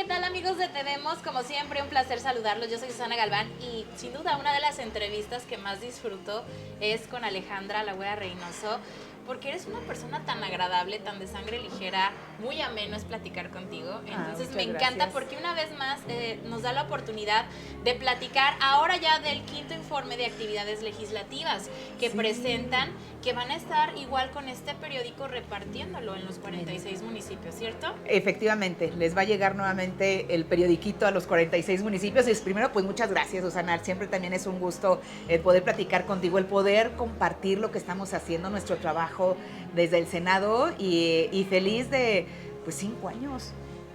¿qué tal amigos de Te Vemos? Como siempre, un placer saludarlos. Yo soy Susana Galván y sin duda una de las entrevistas que más disfruto es con Alejandra La Güera Reynoso, porque eres una persona tan agradable, tan de sangre ligera, muy ameno es platicar contigo. Entonces me encanta porque una vez más nos da la oportunidad de platicar ahora ya del quinto informe de actividades legislativas que presentan, que van a estar igual con este periódico repartiéndolo en los 46 municipios, ¿cierto? Efectivamente, les va a llegar nuevamente el periodiquito a los 46 municipios. Y primero, pues muchas gracias, Susana. Siempre también es un gusto el poder platicar contigo, el poder compartir lo que estamos haciendo, nuestro trabajo desde el Senado y feliz de, pues, 5 años.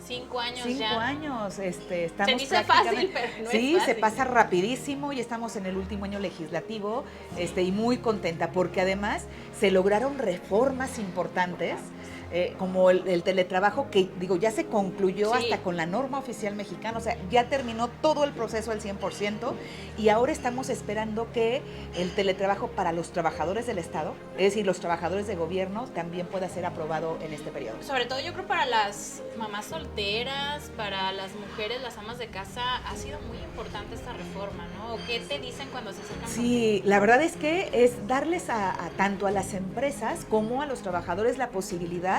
5 años 5 ya. años, estamos se dice fácil, pero no sí, es fácil. se pasa rapidísimo y estamos en el último año legislativo, y muy contenta porque además se lograron reformas importantes. Como el teletrabajo, que digo, ya se concluyó hasta con la norma oficial mexicana, o sea, ya terminó todo el proceso al 100% y ahora estamos esperando que el teletrabajo para los trabajadores del Estado, es decir, los trabajadores de gobierno, también pueda ser aprobado en este periodo. Sobre todo yo creo para las mamás solteras, para las mujeres, las amas de casa, ha sido muy importante esta reforma, ¿no? ¿O qué te dicen cuando se acercan? Sí, la verdad es que es darles a tanto a las empresas como a los trabajadores la posibilidad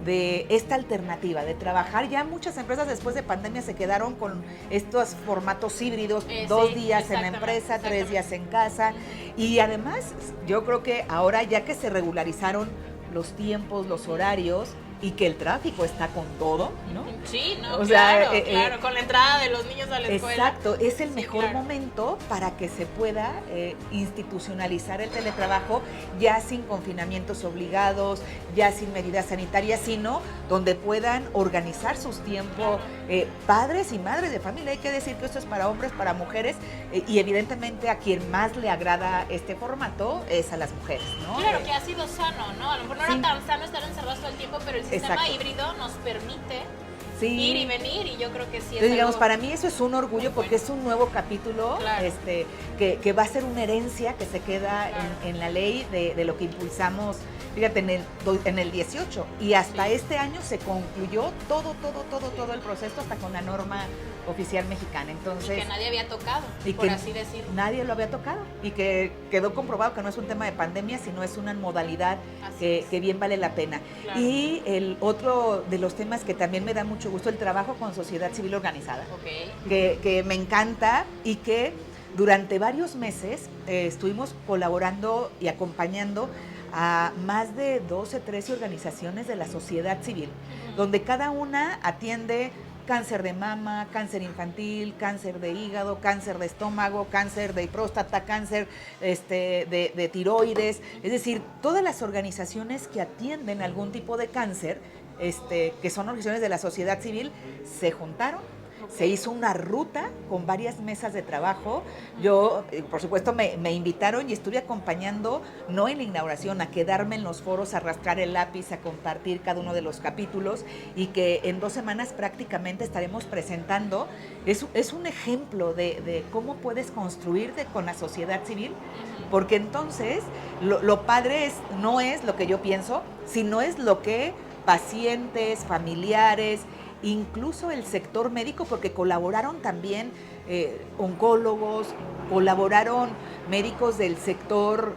de esta alternativa, de trabajar. Ya muchas empresas después de pandemia se quedaron con estos formatos híbridos, 2 días en la empresa, 3 días en casa. Y además, yo creo que ahora ya que se regularizaron los tiempos, los horarios, y que el tráfico está con todo, ¿no? Sí, no, o claro, sea, claro, con la entrada de los niños a la escuela. Exacto, es el mejor momento para que se pueda institucionalizar el teletrabajo ya sin confinamientos obligados, ya sin medidas sanitarias, sino donde puedan organizar sus tiempos padres y madres de familia. Hay que decir que esto es para hombres, para mujeres, y evidentemente a quien más le agrada este formato es a las mujeres, ¿no? Claro, que ha sido sano, ¿no? A lo mejor no era tan sano estar encerrados todo el tiempo, pero el sistema híbrido nos permite ir y venir, y yo creo que sí es Entonces, digamos, algo para mí eso es un orgullo porque es un nuevo capítulo que va a ser una herencia que se queda en la ley de lo que impulsamos, fíjate, en el 18, y hasta este año se concluyó todo el proceso hasta con la norma oficial mexicana. Entonces, y que nadie había tocado, por así decirlo. Nadie lo había tocado y que quedó comprobado que no es un tema de pandemia, sino es una modalidad que bien vale la pena. Claro. Y el otro de los temas que también me da mucho gusto, el trabajo con sociedad civil organizada, que me encanta y que durante varios meses estuvimos colaborando y acompañando a más de 12, 13 organizaciones de la sociedad civil, donde cada una atiende cáncer de mama, cáncer infantil, cáncer de hígado, cáncer de estómago, cáncer de próstata, cáncer de tiroides. Es decir, todas las organizaciones que atienden algún tipo de cáncer, que son organizaciones de la sociedad civil, se juntaron. Se hizo una ruta con varias mesas de trabajo. Yo, por supuesto, me invitaron y estuve acompañando, no en la inauguración, a quedarme en los foros, a arrastrar el lápiz, a compartir cada uno de los capítulos, y que en 2 semanas prácticamente estaremos presentando. Es un ejemplo de cómo puedes construirte con la sociedad civil, porque entonces lo padre no es lo que yo pienso, sino es lo que pacientes, familiares, incluso el sector médico, porque colaboraron también oncólogos, colaboraron médicos del sector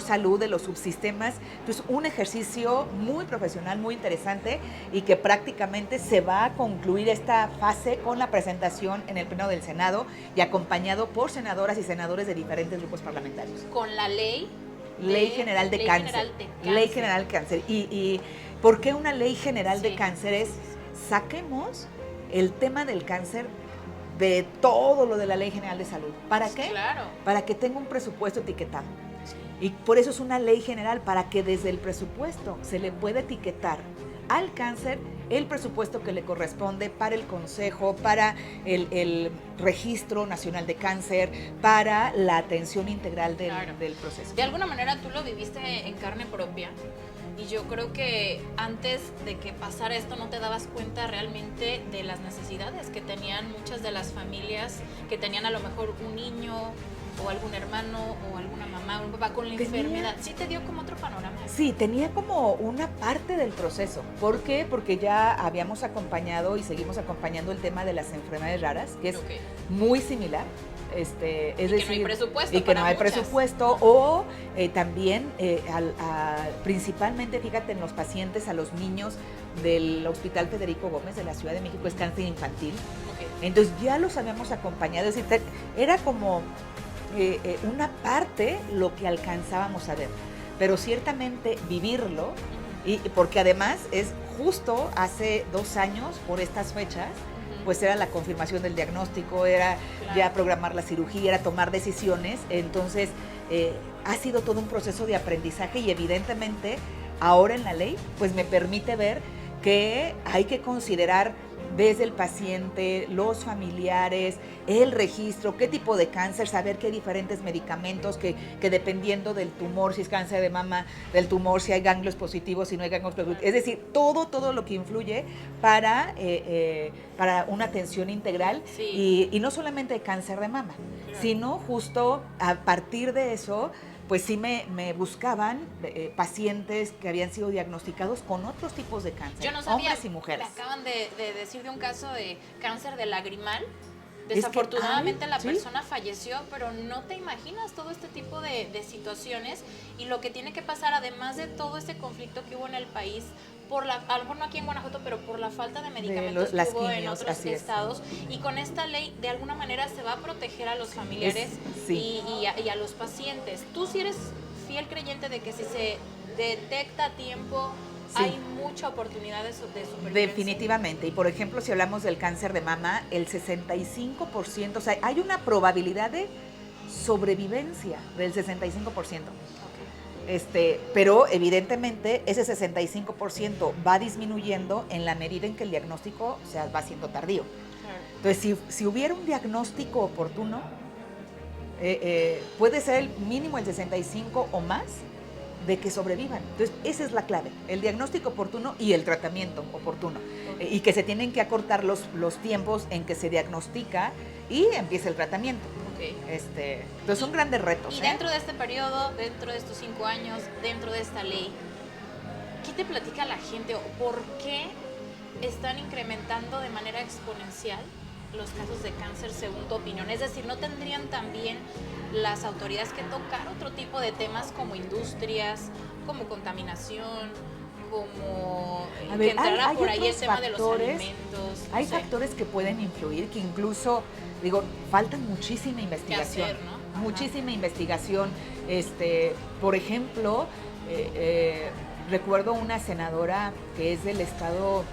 salud, de los subsistemas. Entonces, un ejercicio muy profesional, muy interesante, y que prácticamente se va a concluir esta fase con la presentación en el Pleno del Senado y acompañado por senadoras y senadores de diferentes grupos parlamentarios. Con la Ley General de Cáncer. Ley General de Cáncer. ¿Y por qué una Ley General de Cáncer? Es saquemos el tema del cáncer de todo lo de la Ley General de Salud. ¿Para qué? Claro. Para que tenga un presupuesto etiquetado. Y por eso es una ley general, para que desde el presupuesto se le pueda etiquetar al cáncer el presupuesto que le corresponde para el consejo, para el registro nacional de cáncer, para la atención integral del proceso. De alguna manera tú lo viviste en carne propia. Y yo creo que antes de que pasara esto no te dabas cuenta realmente de las necesidades que tenían muchas de las familias que tenían a lo mejor un niño o algún hermano o alguna mamá o un papá con la enfermedad, ¿sí te dio como otro panorama? Sí, tenía como una parte del proceso. ¿Por qué? Porque ya habíamos acompañado y seguimos acompañando el tema de las enfermedades raras, que es muy similar. Es decir, que no hay presupuesto. Y que no hay presupuesto. O también, principalmente, fíjate, en los pacientes, a los niños del Hospital Federico Gómez de la Ciudad de México, es cáncer infantil. Entonces ya los habíamos acompañado. Es decir, era como una parte lo que alcanzábamos a ver. Pero ciertamente vivirlo, y porque además es justo hace 2 años, por estas fechas, pues era la confirmación del diagnóstico, era ya programar la cirugía, era tomar decisiones. Entonces ha sido todo un proceso de aprendizaje y evidentemente ahora en la ley pues me permite ver que hay que considerar desde el paciente, los familiares, el registro, qué tipo de cáncer, saber que hay diferentes medicamentos que dependiendo del tumor, si es cáncer de mama, del tumor, si hay ganglios positivos, si no hay ganglios positivos, es decir, todo lo que influye para una atención integral y no solamente de cáncer de mama, sino justo a partir de eso, pues sí me buscaban pacientes que habían sido diagnosticados con otros tipos de cáncer, yo no sabía, hombres y mujeres. Me acaban de decir de un caso de cáncer de lagrimal. Desafortunadamente la persona falleció, pero no te imaginas todo este tipo de situaciones y lo que tiene que pasar, además de todo este conflicto que hubo en el país, a lo mejor no aquí en Guanajuato, pero por la falta de medicamentos que hubo en otros estados. Y con esta ley, de alguna manera, se va a proteger a los familiares y a los pacientes. Tú sí eres fiel creyente de que si se detecta a tiempo, hay mucha oportunidad de supervivencia. Definitivamente. Y por ejemplo, si hablamos del cáncer de mama, el 65%, o sea, hay una probabilidad de sobrevivencia del 65%. Pero evidentemente ese 65% va disminuyendo en la medida en que el diagnóstico va siendo tardío. Entonces, si hubiera un diagnóstico oportuno, puede ser el mínimo el 65 o más de que sobrevivan. Entonces, esa es la clave, el diagnóstico oportuno y el tratamiento oportuno. Y que se tienen que acortar los tiempos en que se diagnostica y empieza el tratamiento. Entonces son grandes retos. Y dentro de este periodo, dentro de estos 5 años, dentro de esta ley, ¿qué te platica la gente o por qué están incrementando de manera exponencial los casos de cáncer según tu opinión? Es decir, ¿no tendrían también las autoridades que tocar otro tipo de temas como industrias, como contaminación, como que entrara por ahí el tema de los alimentos? Hay factores que pueden influir, que incluso, falta muchísima investigación. Hacer, ¿no? Muchísima investigación. Por ejemplo, recuerdo una senadora que es del estado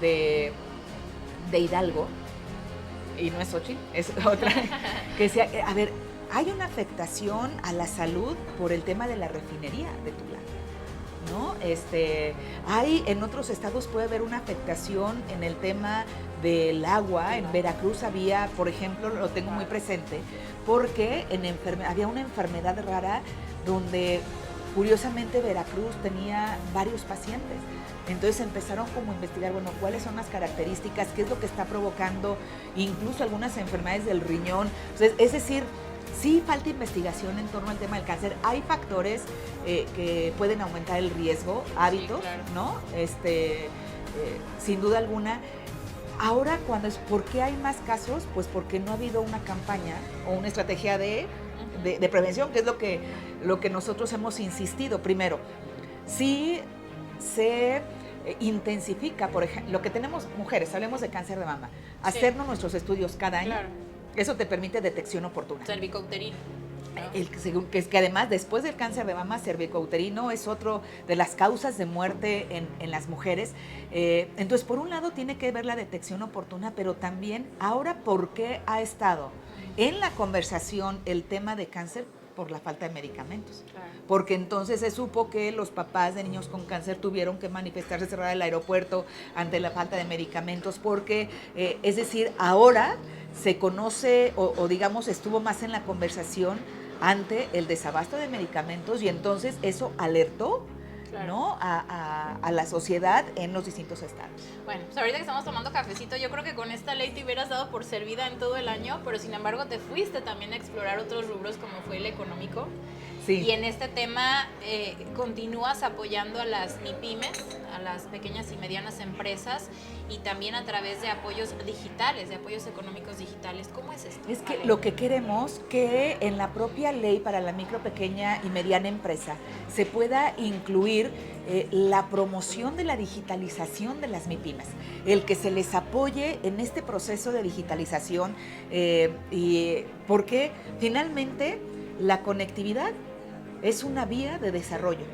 de Hidalgo, y no es Xochitl, es otra, que decía, a ver, hay una afectación a la salud por el tema de la refinería de Tula, ¿no? Hay en otros estados puede haber una afectación en el tema del agua. En Veracruz había, por ejemplo, lo tengo muy presente, porque había una enfermedad rara donde curiosamente Veracruz tenía varios pacientes. Entonces empezaron como a investigar, cuáles son las características, qué es lo que está provocando, incluso algunas enfermedades del riñón. Entonces, es decir, sí falta investigación en torno al tema del cáncer. Hay factores que pueden aumentar el riesgo, hábitos, ¿no? Sin duda alguna. Ahora, ¿por qué hay más casos? Pues porque no ha habido una campaña o una estrategia de prevención, que es lo que nosotros hemos insistido. Primero, sí se intensifica, por ejemplo, lo que tenemos mujeres, hablemos de cáncer de mama, hacernos nuestros estudios cada año, eso te permite detección oportuna. Cervicouterino. Que además, después del cáncer de mama, cervicouterino es otro de las causas de muerte en las mujeres. Entonces, por un lado, tiene que ver la detección oportuna, pero también, ahora, ¿por qué ha estado en la conversación el tema de cáncer? Por la falta de medicamentos. Porque entonces se supo que los papás de niños con cáncer tuvieron que manifestarse, cerrar el aeropuerto ante la falta de medicamentos, porque, es decir, ahora se conoce o digamos estuvo más en la conversación ante el desabasto de medicamentos, y entonces eso alertó claro, ¿no? A la sociedad en los distintos estados. Bueno, pues ahorita que estamos tomando cafecito, yo creo que con esta ley te hubieras dado por servida en todo el año, pero sin embargo te fuiste también a explorar otros rubros como fue el económico. Sí. Y en este tema continúas apoyando a las MIPYMES, a las pequeñas y medianas empresas, y también a través de apoyos digitales, de apoyos económicos digitales. ¿Cómo es esto? Es que lo que queremos que en la propia ley para la micro, pequeña y mediana empresa se pueda incluir la promoción de la digitalización de las MIPYMES, el que se les apoye en este proceso de digitalización, y porque finalmente la conectividad es una vía de desarrollo,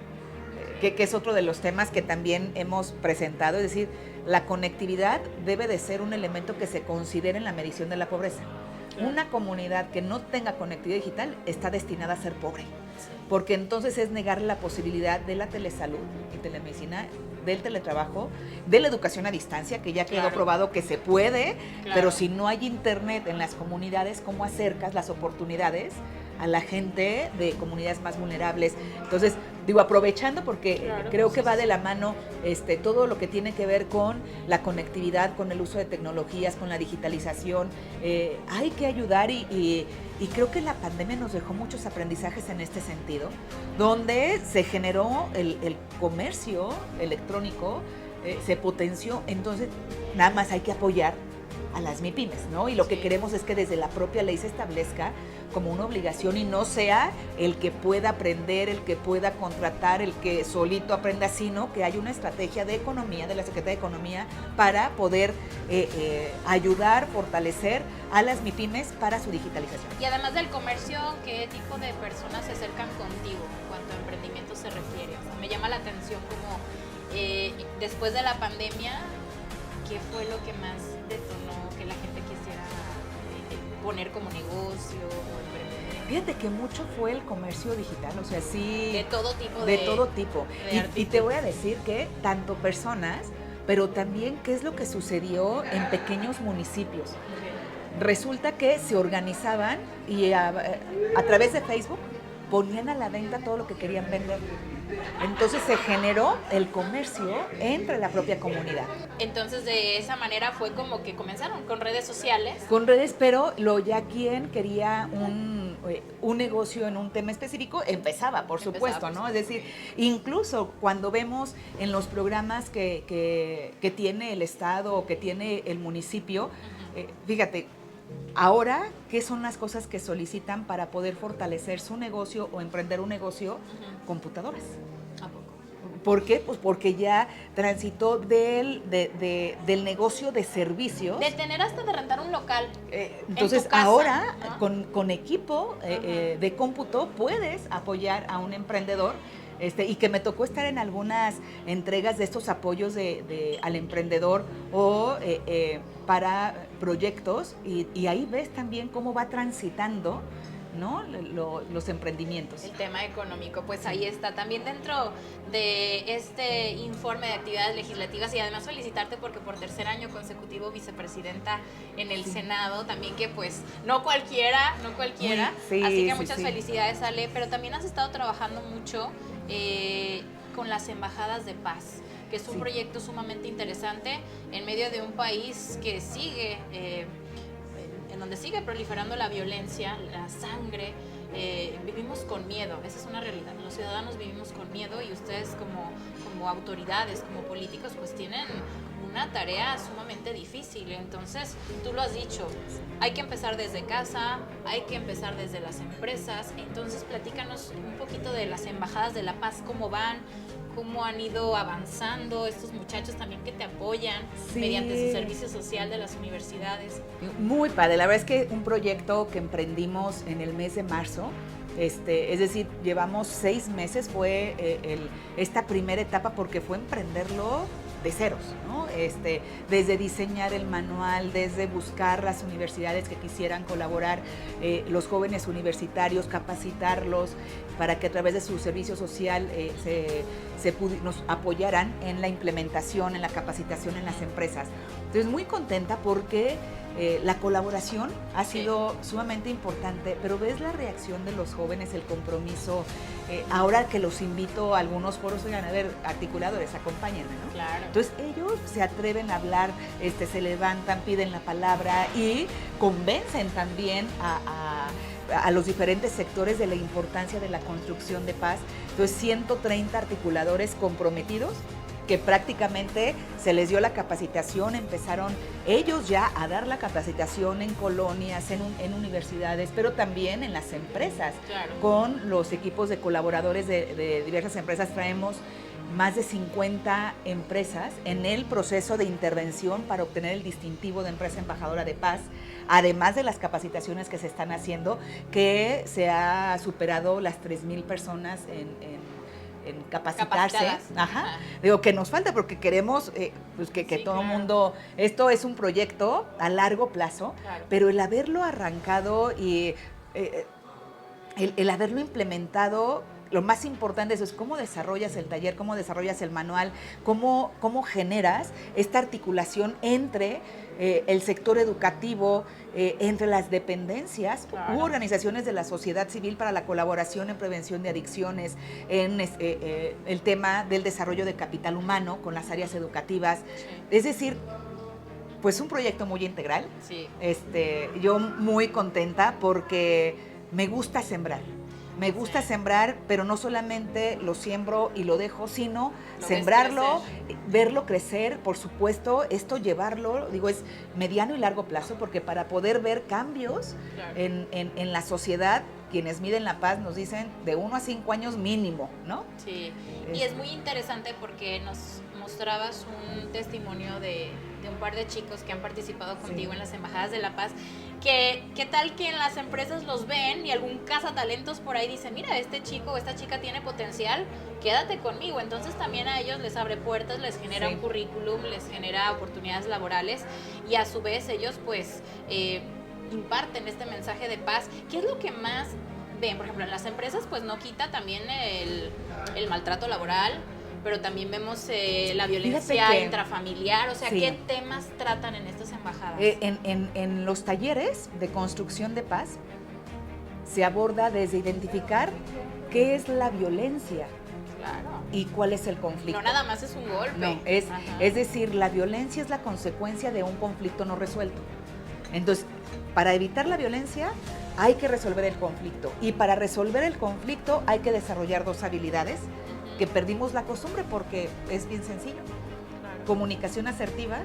que es otro de los temas que también hemos presentado, es decir, la conectividad debe de ser un elemento que se considere en la medición de la pobreza. Claro. Una comunidad que no tenga conectividad digital está destinada a ser pobre, porque entonces es negarle la posibilidad de la telesalud y telemedicina, del teletrabajo, de la educación a distancia, que ya quedó claro, probado que se puede, claro, pero si no hay internet en las comunidades, ¿cómo acercas las oportunidades a la gente de comunidades más vulnerables? Entonces, digo, aprovechando porque claro, creo que va de la mano todo lo que tiene que ver con la conectividad, con el uso de tecnologías, con la digitalización, hay que ayudar y creo que la pandemia nos dejó muchos aprendizajes en este sentido, donde se generó el comercio electrónico, se potenció, entonces nada más hay que apoyar a las MIPYMES, ¿no? Y lo que queremos es que desde la propia ley se establezca como una obligación y no sea el que pueda aprender, el que pueda contratar, el que solito aprenda, sino que haya una estrategia de economía, de la Secretaría de Economía, para poder ayudar, fortalecer a las MIPYMES para su digitalización. Y además del comercio, ¿qué tipo de personas se acercan contigo en cuanto a emprendimiento se refiere? O sea, me llama la atención como después de la pandemia, ¿qué fue lo que más detonó que la gente quisiera poner como negocio o emprender? Fíjate que mucho fue el comercio digital, o sea, sí. De todo tipo. De todo tipo. Y te voy a decir que tanto personas, pero también qué es lo que sucedió en pequeños municipios. Okay. Resulta que se organizaban y a través de Facebook ponían a la venta todo lo que querían vender. Entonces se generó el comercio entre la propia comunidad. Entonces de esa manera fue como que comenzaron con redes sociales. Con redes, pero ya quien quería un negocio en un tema específico empezaba, por supuesto, ¿no? Es decir, incluso cuando vemos en los programas que tiene el Estado o que tiene el municipio, fíjate, ahora, ¿qué son las cosas que solicitan para poder fortalecer su negocio o emprender un negocio? Computadoras. ¿A poco? ¿Por qué? Pues porque ya transitó del negocio de servicios. De tener hasta de rentar un local. Entonces, en tu casa, ahora, ¿no? con equipo de cómputo, puedes apoyar a un emprendedor. Y que me tocó estar en algunas entregas de estos apoyos al emprendedor o para proyectos y ahí ves también cómo va transitando, ¿no? los emprendimientos. El tema económico, pues ahí está. También dentro de este informe de actividades legislativas, y además felicitarte porque por tercer año consecutivo vicepresidenta en el Senado, también que pues no cualquiera, así que muchas felicidades, Ale, pero también has estado trabajando mucho con las embajadas de paz, que es un proyecto sumamente interesante en medio de un país que sigue, en donde sigue proliferando la violencia, la sangre. Vivimos con miedo, esa es una realidad. Los ciudadanos vivimos con miedo y ustedes como autoridades, como políticos, pues tienen una tarea sumamente difícil. Entonces, tú lo has dicho, hay que empezar desde casa, hay que empezar desde las empresas. Entonces, platícanos un poquito de las embajadas de la paz, cómo van, cómo han ido avanzando estos muchachos también que te apoyan mediante su servicio social de las universidades. Muy padre, la verdad es que un proyecto que emprendimos en el mes de marzo, es decir, llevamos 6 meses, fue esta primera etapa porque fue emprenderlo de ceros, ¿no? Desde diseñar el manual, desde buscar las universidades que quisieran colaborar, los jóvenes universitarios, capacitarlos para que a través de su servicio social nos apoyaran en la implementación, en la capacitación en las empresas. Entonces, muy contenta porque la colaboración ha sido sumamente importante, pero ves la reacción de los jóvenes, el compromiso. Ahora que los invito a algunos foros, oigan, a ver, articuladores, acompáñenme, ¿no? Claro. Entonces ellos se atreven a hablar, se levantan, piden la palabra y convencen también a los diferentes sectores de la importancia de la construcción de paz. Entonces 130 articuladores comprometidos que prácticamente se les dio la capacitación, empezaron ellos ya a dar la capacitación en colonias, en universidades, pero también en las empresas. Claro. Con los equipos de colaboradores de diversas empresas traemos más de 50 empresas en el proceso de intervención para obtener el distintivo de empresa embajadora de paz, además de las capacitaciones que se están haciendo, que se ha superado las 3,000 personas en capacitarse. Ajá. Digo que nos falta porque queremos pues que todo el mundo, esto es un proyecto a largo plazo, pero el haberlo arrancado y el haberlo implementado, lo más importante es cómo desarrollas el taller, cómo desarrollas el manual, cómo generas esta articulación entre el sector educativo, entre las dependencias u organizaciones de la sociedad civil para la colaboración en prevención de adicciones, en el tema del desarrollo de capital humano con las áreas educativas. Es decir, pues un proyecto muy integral. Yo muy contenta porque me gusta sembrar. Me gusta sembrar, pero no solamente lo siembro y lo dejo, sino sembrarlo, verlo crecer, por supuesto, esto llevarlo, digo, es mediano y largo plazo, porque para poder ver cambios en la sociedad, quienes miden la paz nos dicen de 1 a 5 años mínimo, ¿no? Sí, y es muy interesante porque nos mostrabas un testimonio de un par de chicos que han participado contigo en las embajadas de la paz, que qué tal que en las empresas los ven y algún cazatalentos por ahí dice, mira, este chico o esta chica tiene potencial, quédate conmigo. Entonces también a ellos les abre puertas, les genera un currículum, les genera oportunidades laborales y a su vez ellos pues imparten este mensaje de paz. ¿Qué es lo que más ven? Por ejemplo, en las empresas pues no quita también el maltrato laboral, pero también vemos la violencia intrafamiliar, o sea, ¿qué temas tratan en estas embajadas? En los talleres de construcción de paz se aborda desde identificar qué es la violencia y cuál es el conflicto. No nada más es un golpe. No, es decir, la violencia es la consecuencia de un conflicto no resuelto. Entonces, para evitar la violencia hay que resolver el conflicto, y para resolver el conflicto hay que desarrollar 2 habilidades que perdimos la costumbre porque es bien sencillo. Comunicación asertiva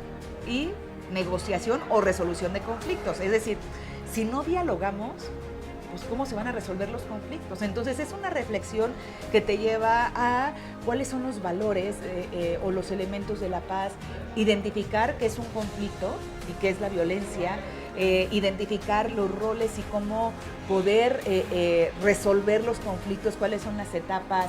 y negociación o resolución de conflictos. Es decir, si no dialogamos, pues ¿cómo se van a resolver los conflictos? Entonces es una reflexión que te lleva a cuáles son los valores o los elementos de la paz, identificar qué es un conflicto y qué es la violencia, identificar los roles y cómo poder resolver los conflictos, cuáles son las etapas.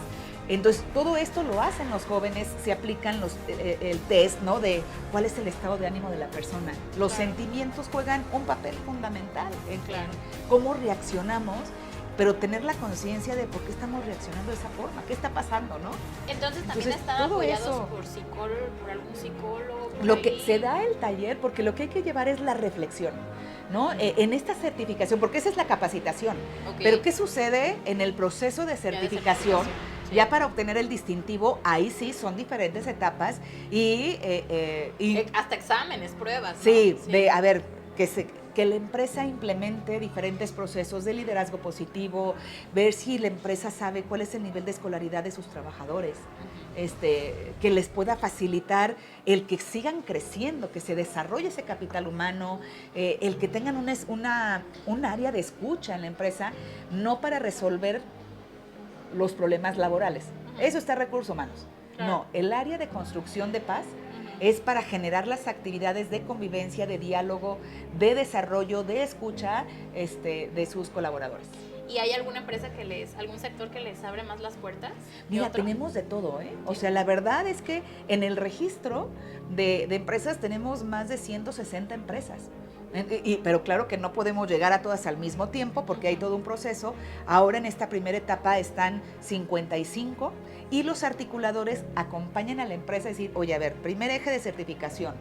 Entonces, todo esto lo hacen los jóvenes, se aplican el test, ¿no? De cuál es el estado de ánimo de la persona. Los sentimientos juegan un papel fundamental en cómo reaccionamos, pero tener la conciencia de por qué estamos reaccionando de esa forma, qué está pasando, ¿no? Entonces también están apoyados por algún psicólogo. Lo que se da el taller, porque lo que hay que llevar es la reflexión, ¿no? En esta certificación, porque esa es la capacitación. Pero ¿qué sucede en el proceso de certificación? Ya para obtener el distintivo, ahí sí son diferentes etapas y hasta exámenes, pruebas, ¿no? Sí, a ver, que la empresa implemente diferentes procesos de liderazgo positivo, ver si la empresa sabe cuál es el nivel de escolaridad de sus trabajadores, que les pueda facilitar el que sigan creciendo, que se desarrolle ese capital humano, el que tengan un área de escucha en la empresa, no para resolver los problemas laborales. Eso está recursos humanos. No, el área de construcción de paz es para generar las actividades de convivencia, de diálogo, de desarrollo, de escucha de sus colaboradores. ¿Y hay alguna empresa algún sector que les abre más las puertas? Mira, tenemos de todo, ¿eh? O sea, la verdad es que en el registro de empresas tenemos más de 160 empresas. Pero claro que no podemos llegar a todas al mismo tiempo porque hay todo un proceso. Ahora en esta primera etapa están 55 y los articuladores acompañan a la empresa a decir, oye, a ver, primer eje de certificación,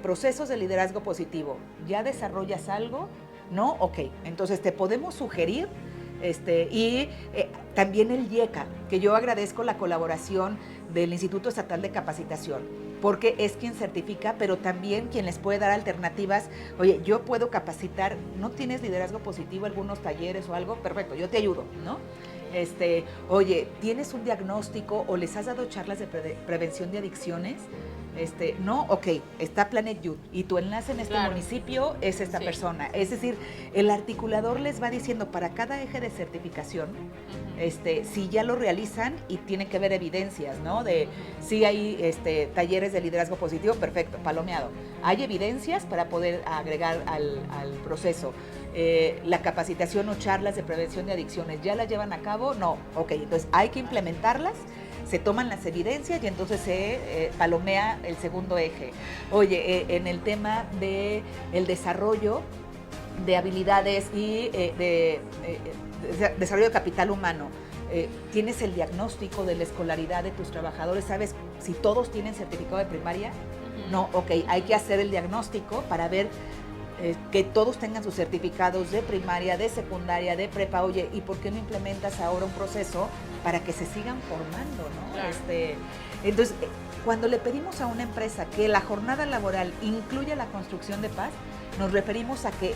procesos de liderazgo positivo, ¿ya desarrollas algo? ¿No? Ok, entonces te podemos sugerir, también el IECA, que yo agradezco la colaboración del Instituto Estatal de Capacitación, porque es quien certifica, pero también quien les puede dar alternativas. Oye, yo puedo capacitar, ¿no tienes liderazgo positivo, algunos talleres o algo? Perfecto, yo te ayudo, ¿no? Oye, ¿tienes un diagnóstico o les has dado charlas de prevención de adicciones? No, ok, está Planet Youth y tu enlace en este municipio es esta persona. Es decir, el articulador les va diciendo para cada eje de certificación, si ya lo realizan y tienen que ver evidencias, ¿no? De si hay talleres de liderazgo positivo, perfecto, palomeado. Hay evidencias para poder agregar al proceso. La capacitación o charlas de prevención de adicciones, ¿ya las llevan a cabo? No, ok, entonces hay que implementarlas. Se toman las evidencias y entonces se palomea el segundo eje. Oye, en el tema del desarrollo de habilidades y desarrollo de capital humano, tienes el diagnóstico de la escolaridad de tus trabajadores, ¿sabes si todos tienen certificado de primaria? No, ok, hay que hacer el diagnóstico para ver que todos tengan sus certificados de primaria, de secundaria, de prepa. Oye, ¿y por qué no implementas ahora un proceso para que se sigan formando, ¿no? Claro. Entonces, cuando le pedimos a una empresa que la jornada laboral incluya la construcción de paz, nos referimos a que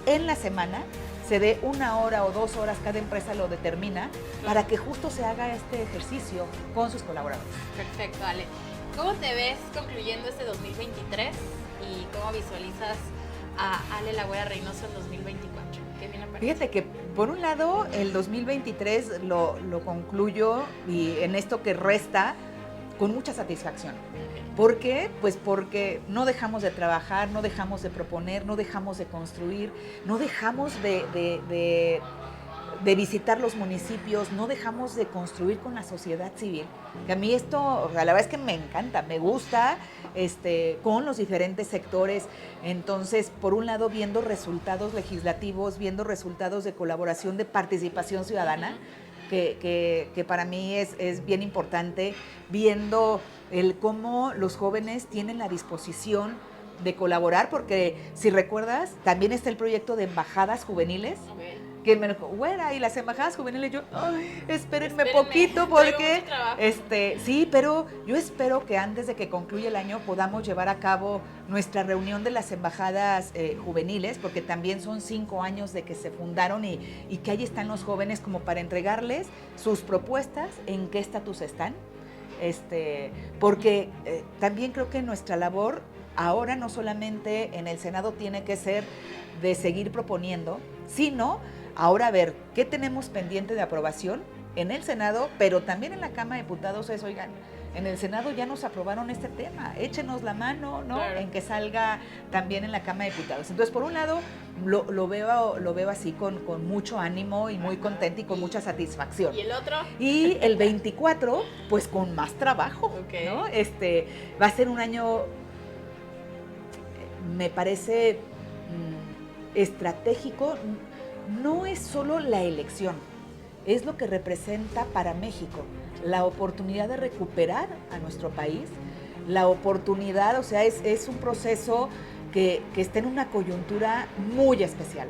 en la semana se dé 1 hora o 2 horas, cada empresa lo determina, para que justo se haga este ejercicio con sus colaboradores. Perfecto, Ale. ¿Cómo te ves concluyendo este 2023 y cómo visualizas a Ale Lagüera Reynoso en 2024? ¿Qué viene para ti? Fíjate que por un lado el 2023 lo concluyo y en esto que resta con mucha satisfacción. ¿Por qué? Pues porque no dejamos de trabajar, no dejamos de proponer, no dejamos de construir, no dejamos de visitar los municipios, no dejamos de construir con la sociedad civil. Que a mí esto, o sea, la verdad es que me encanta, me gusta, con los diferentes sectores. Entonces, por un lado, viendo resultados legislativos, viendo resultados de colaboración, de participación ciudadana, que para mí es bien importante, viendo cómo los jóvenes tienen la disposición de colaborar, porque si recuerdas, también está el proyecto de embajadas juveniles, que me dijo, güera, y las embajadas juveniles, yo, ay, espérenme poquito, porque, sí, pero yo espero que antes de que concluya el año podamos llevar a cabo nuestra reunión de las embajadas juveniles, porque también son 5 años de que se fundaron y que ahí están los jóvenes como para entregarles sus propuestas, en qué estatus están, porque también creo que nuestra labor ahora no solamente en el Senado tiene que ser de seguir proponiendo, sino ahora ver qué tenemos pendiente de aprobación en el Senado, pero también en la Cámara de Diputados. Oigan, en el Senado ya nos aprobaron este tema, échenos la mano, ¿no? Claro. En que salga también en la Cámara de Diputados. Entonces, por un lado, lo veo así con mucho ánimo y muy contenta y con mucha satisfacción. ¿Y el otro? Y el 24, pues con más trabajo, okay, ¿no? Va a ser un año, me parece, estratégico. No es solo la elección, es lo que representa para México, la oportunidad de recuperar a nuestro país, la oportunidad, o sea, es un proceso que está en una coyuntura muy especial.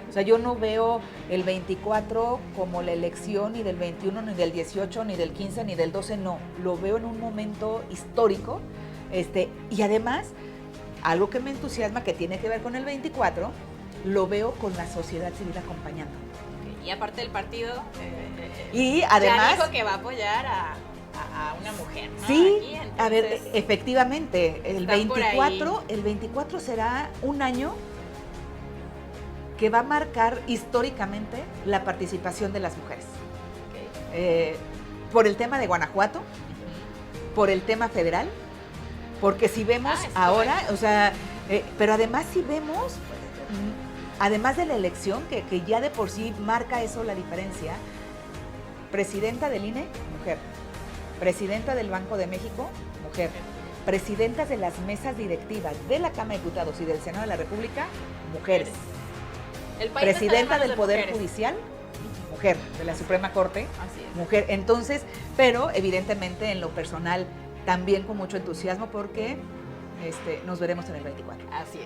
O sea, yo no veo el 24 como la elección ni del 21, ni del 18, ni del 15, ni del 12, no. Lo veo en un momento histórico, y además, algo que me entusiasma, que tiene que ver con el 24, lo veo con la sociedad civil acompañando. Y aparte del partido, y además, ya dijo que va a apoyar a una mujer, ¿no? Sí, aquí, entonces, a ver, efectivamente, el 24 será un año que va a marcar históricamente la participación de las mujeres. Okay. Por el tema de Guanajuato, por el tema federal, porque si vemos ahora, o sea, pero además si vemos, además de la elección, que ya de por sí marca eso la diferencia, presidenta del INE, mujer, presidenta del Banco de México, mujer, presidentas de las mesas directivas de la Cámara de Diputados y del Senado de la República, mujeres, El país presidenta está de del Poder mujeres. Judicial, mujer de la Suprema Corte. Así es. Mujer, entonces, pero evidentemente en lo personal también con mucho entusiasmo porque nos veremos en el 24. Así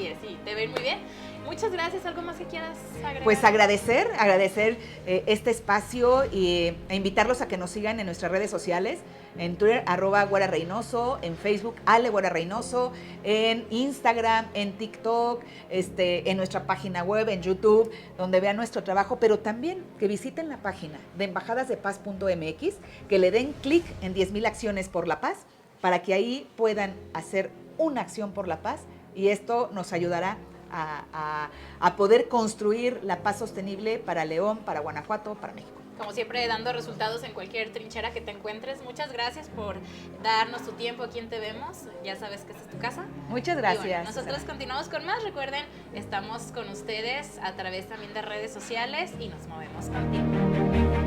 es, sí, te ven muy bien. Muchas gracias. ¿Algo más que quieras agregar? Pues agradecer este espacio e invitarlos a que nos sigan en nuestras redes sociales, en Twitter, @Güera Reynoso, en Facebook, Ale Güera Reynoso, en Instagram, en TikTok, en nuestra página web, en YouTube, donde vean nuestro trabajo, pero también que visiten la página de embajadasdepaz.mx, que le den clic en 10,000 acciones por la paz, para que ahí puedan hacer una acción por la paz, y esto nos ayudará a poder construir la paz sostenible para León, para Guanajuato, para México. Como siempre, dando resultados en cualquier trinchera que te encuentres. Muchas gracias por darnos tu tiempo aquí en Te Vemos. Ya sabes que esta es tu casa. Muchas gracias. Y bueno, nosotros continuamos con más. Recuerden, estamos con ustedes a través también de redes sociales y nos movemos contigo.